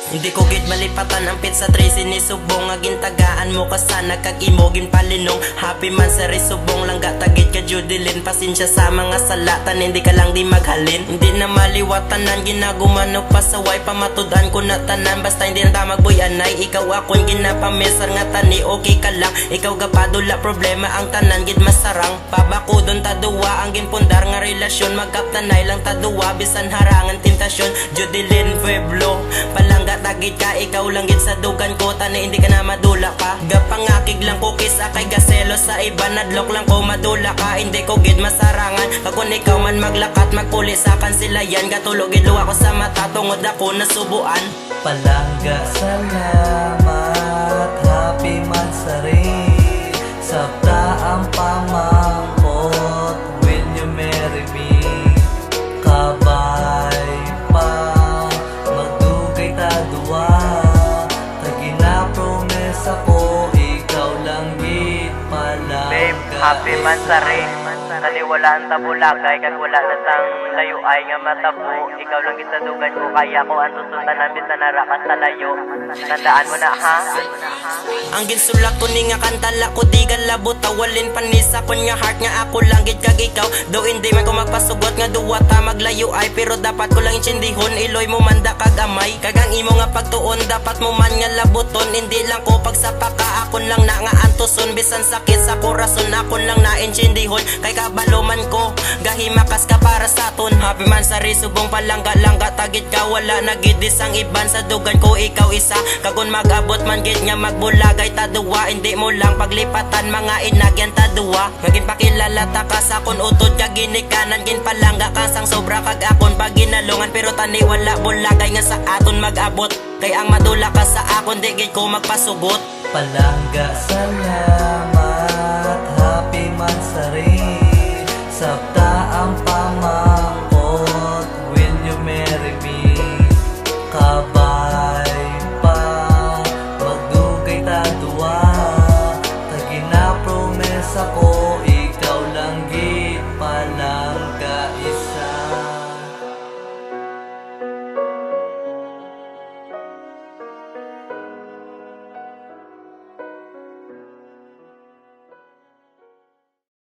Hindi ko gid malipatan ang pizza tray sinisubong nga gintagaan mo kasana kag imogin palinong happy man sa risubong langga tagit ka judilin pasensya sa mga salatan hindi ka lang di maghalin hindi na maliwatanan ginagumano pasaway pamatudan ko na tanan basta hindi na ta magboy anay ikaw akong ginapamesar nga tani okay ka lang ikaw gapadula problema ang tanan gid masarang pabakudon ta duwa ang ginpundar nga relasyon magkaptanay lang ta duwa bisan harangan tentasyon judilin Pueblo palangga tagit ka ikaw lang gid sa dugan ko tani hindi ka na madula ka gapangakig lang ko kisa kay gaselo sa iba nadlok lang ko madula ka hindi ko gid masarangan kung ikaw man maglakat magpuli sa kansilayan gatulog gid luwa ko sa mata tungod ako nasubuan palangga salamat happy man sa rin sabta ang pamangkot will you marry me kabay pa magdugay ta duwa tagina promesa ko ikaw lang gid palangga Babe, happy man sa rin Kaliwalaan ta bulagay kag wala na tang layo ay nga matabo ikaw lang gitadugan ko kaya ko ang susundan namin sa narakas sa layo tandaan mo na ha ang ginsulak ko ni nga kantala ko di galabot tawalin panisa kon nga heart nga ako lang gid kag ikaw do hindi man ko magpasugot nga duwa ta maglayo ay pero dapat ko lang insindihon iloy mo manda kag amay kag ang imo nga pagtuon dapat mo man nga labuton hindi lang ko pagsapa ka akon lang na nga antuson bisan sakit sa korason akon lang na insindihon kay kabaloman ko gahimakas ka para sa aton happy man sa risubong palangga-langga tagit ka wala na gid isang iban sa dugan ko ikaw isa kagon magabot man gid nga magbulagay ta duwa hindi mo lang paglipatan mga inagyan ta duwa magin pakilala ta ka sa akon utod ka ginikanan gin palangga ka sang sobra kag akon pag ginalungan pero tani wala bulagay nga sa aton magabot kay ang madula ka sa akon di gid ko magpasugot palangga salamat happy man sa rin sabta